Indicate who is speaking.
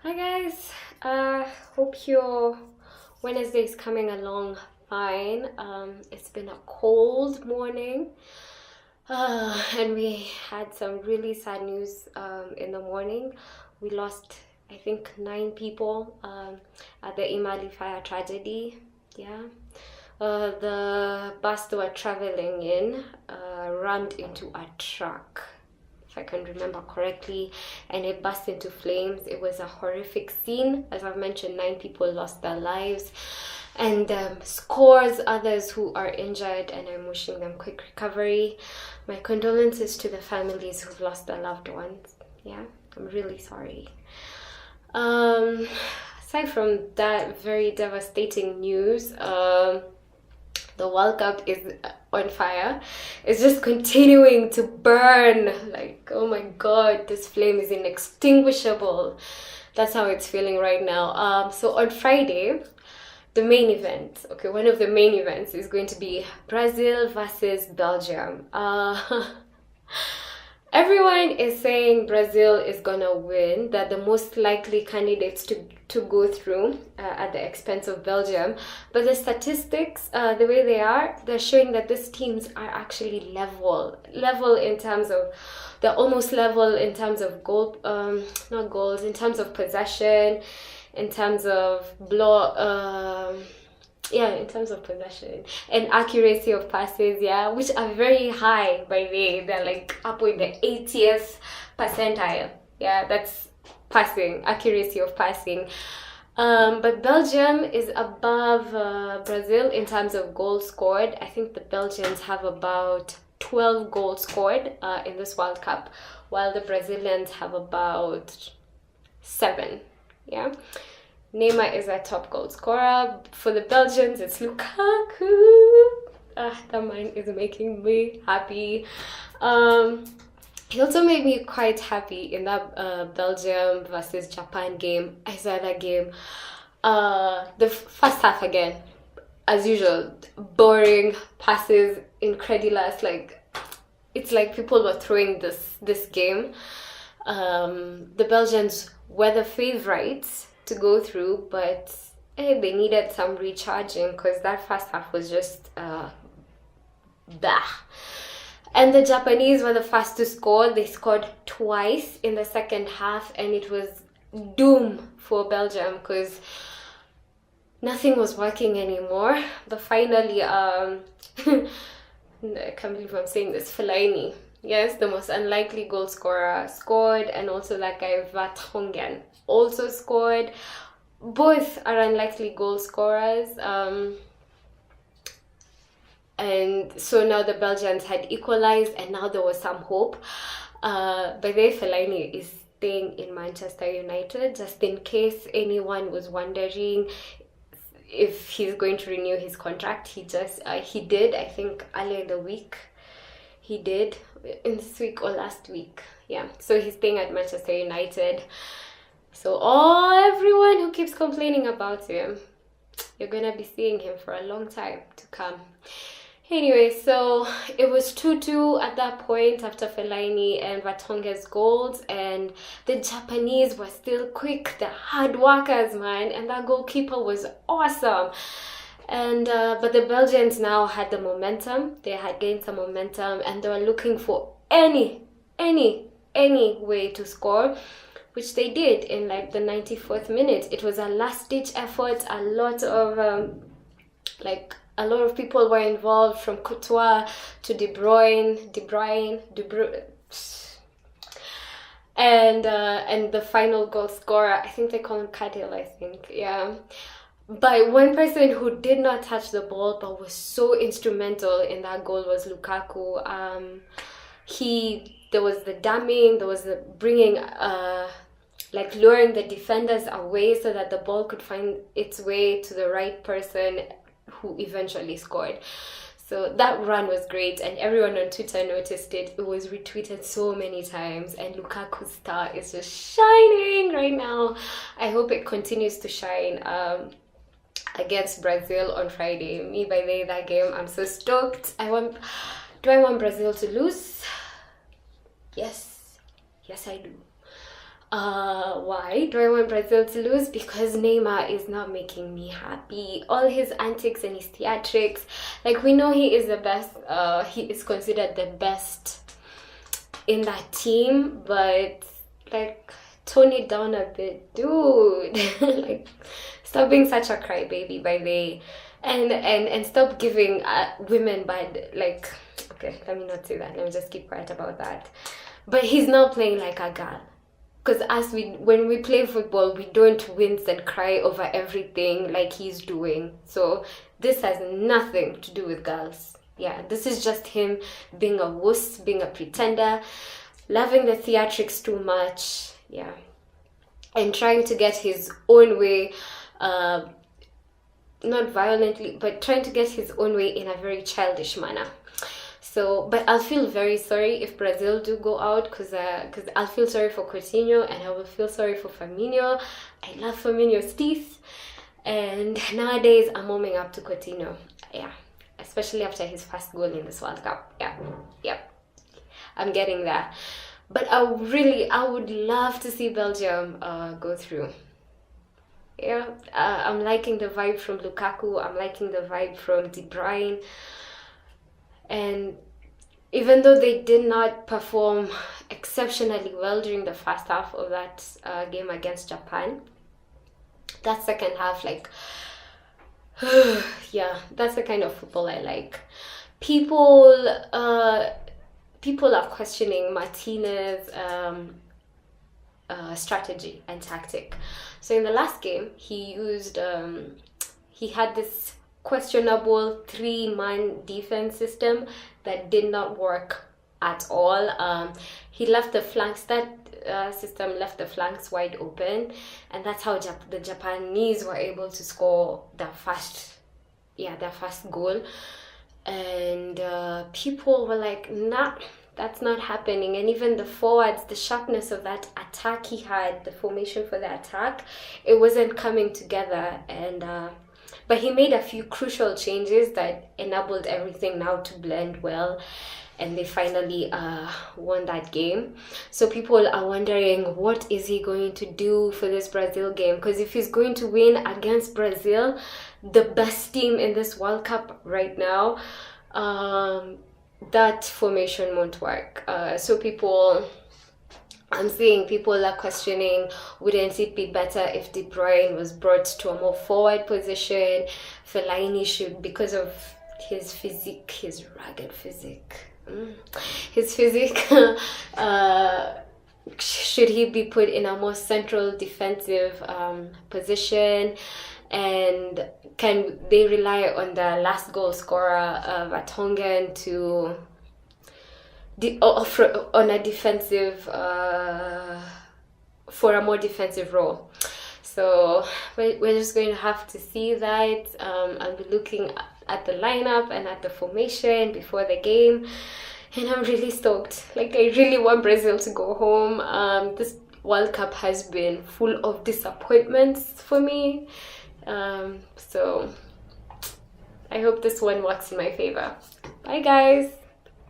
Speaker 1: Hi guys, hope your Wednesday is coming along fine. It's been a cold morning, and we had some really sad news in the morning. We lost, I think, 9 people at the Imali fire tragedy. Yeah, the bus they were traveling in rammed into a truck, if I can remember correctly, and it burst into flames. It was a horrific scene. As I've mentioned, 9 people lost their lives, and scores others who are injured, and I'm wishing them quick recovery. My condolences to the families who've lost their loved ones. Yeah, I'm really sorry. Aside from that very devastating news, the World Cup is on fire. It's just continuing to burn. Like, oh my god, this flame is inextinguishable. That's how it's feeling right now. So on Friday, the main event, okay, one of the main events is going to be Brazil versus Belgium. Everyone is saying Brazil is gonna win, that the most likely candidates to go through at the expense of Belgium. But the statistics, the way they are, they're showing that these teams are actually level in terms of, they're almost level in terms of not goals, in terms of possession, in terms of in terms of possession and accuracy of passes, yeah, which are very high by the way. They're like up with the 80th percentile. Yeah, that's passing, accuracy of passing. But Belgium is above Brazil in terms of goals scored. I think the Belgians have about 12 goals scored in this World Cup, while the Brazilians have about 7. Yeah. Neymar is our top goal scorer. For the Belgians, it's Lukaku. That man is making me happy. He also made me quite happy in that Belgium versus Japan game. I saw that game. The first half again, as usual, boring passes, incredulous. Like, it's like people were throwing this game. The Belgians were the favorites to go through, but they needed some recharging because that first half was just bah. And the Japanese were the first to score. They scored twice in the second half, and it was doom for Belgium because nothing was working anymore. But finally, I can't believe I'm saying this, Fellaini, yes, the most unlikely goal scorer, scored, and also that guy Vertonghen also scored. Both are unlikely goal scorers. And so now the Belgians had equalized, and now there was some hope. But then Fellaini is staying in Manchester United, just in case anyone was wondering if he's going to renew his contract. He did, I think, earlier in the week. He did in this week or last week. Yeah, so he's staying at Manchester United. So everyone who keeps complaining about him, you're gonna be seeing him for a long time to come. Anyway, so it was 2-2 at that point after Fellaini and Vertonghen's goals, and the Japanese were still quick, the hard workers, man, and that goalkeeper was awesome. And but the Belgians now had the momentum. They had gained some momentum, and they were looking for any way to score, which they did in like the 94th minute. It was a last-ditch effort. A lot of people were involved, from Courtois to De Bruyne, and the final goal scorer, I think they call him Cadil, I think, yeah. But one person who did not touch the ball but was so instrumental in that goal was Lukaku. There was the damming, there was the bringing, luring the defenders away so that the ball could find its way to the right person, who eventually scored. So that run was great, and everyone on Twitter noticed it. It was retweeted so many times, and Lukaku's star is just shining right now. I hope it continues to shine against Brazil on Friday. Me, by the way, that game, I'm so stoked. Do I want Brazil to lose? Yes, I do. Why do I want Brazil to lose? Because Neymar is not making me happy. All his antics and his theatrics, like, we know he is the best, he is considered the best in that team, but like, tone it down a bit, dude. Like, stop being such a crybaby by the and stop giving women bad, like, okay, let me not say that, let me just keep quiet about that. But he's not playing like a girl. Because when we play football, we don't wince and cry over everything like he's doing. So this has nothing to do with girls. Yeah, this is just him being a wuss, being a pretender, loving the theatrics too much. Yeah, and trying to get his own way, not violently, but trying to get his own way in a very childish manner. So, but I'll feel very sorry if Brazil do go out, because I'll feel sorry for Coutinho and I will feel sorry for Firmino. I love Firmino's teeth, and nowadays I'm warming up to Coutinho. Yeah, especially after his first goal in this World Cup. Yeah, I'm getting there. But I would love to see Belgium go through. Yeah, I'm liking the vibe from Lukaku. I'm liking the vibe from De Bruyne. And even though they did not perform exceptionally well during the first half of that game against Japan, that second half, like, yeah, that's the kind of football I like. People are questioning Martinez's strategy and tactic. So in the last game, he had this questionable 3-man defense system that did not work at all. He left the flanks, that system left the flanks wide open, and that's how the Japanese were able to score their first goal. And people were like, nah, that's not happening. And even the forwards, the sharpness of that attack he had, the formation for the attack, it wasn't coming together. And but he made a few crucial changes that enabled everything now to blend well, and they finally won that game. So people are wondering, what is he going to do for this Brazil game? Because if he's going to win against Brazil, the best team in this World Cup right now, that formation won't work. So I'm seeing people are questioning, wouldn't it be better if De Bruyne was brought to a more forward position? Fellaini should, because of his physique, his rugged physique, should he be put in a more central defensive position? And can they rely on the last goal scorer, Vertonghen, to on a defensive for a more defensive role? So we're just going to have to see that. I'll be looking at the lineup and at the formation before the game, and I'm really stoked. Like, I really want Brazil to go home. This World Cup has been full of disappointments for me, so I hope this one works in my favor. Bye guys.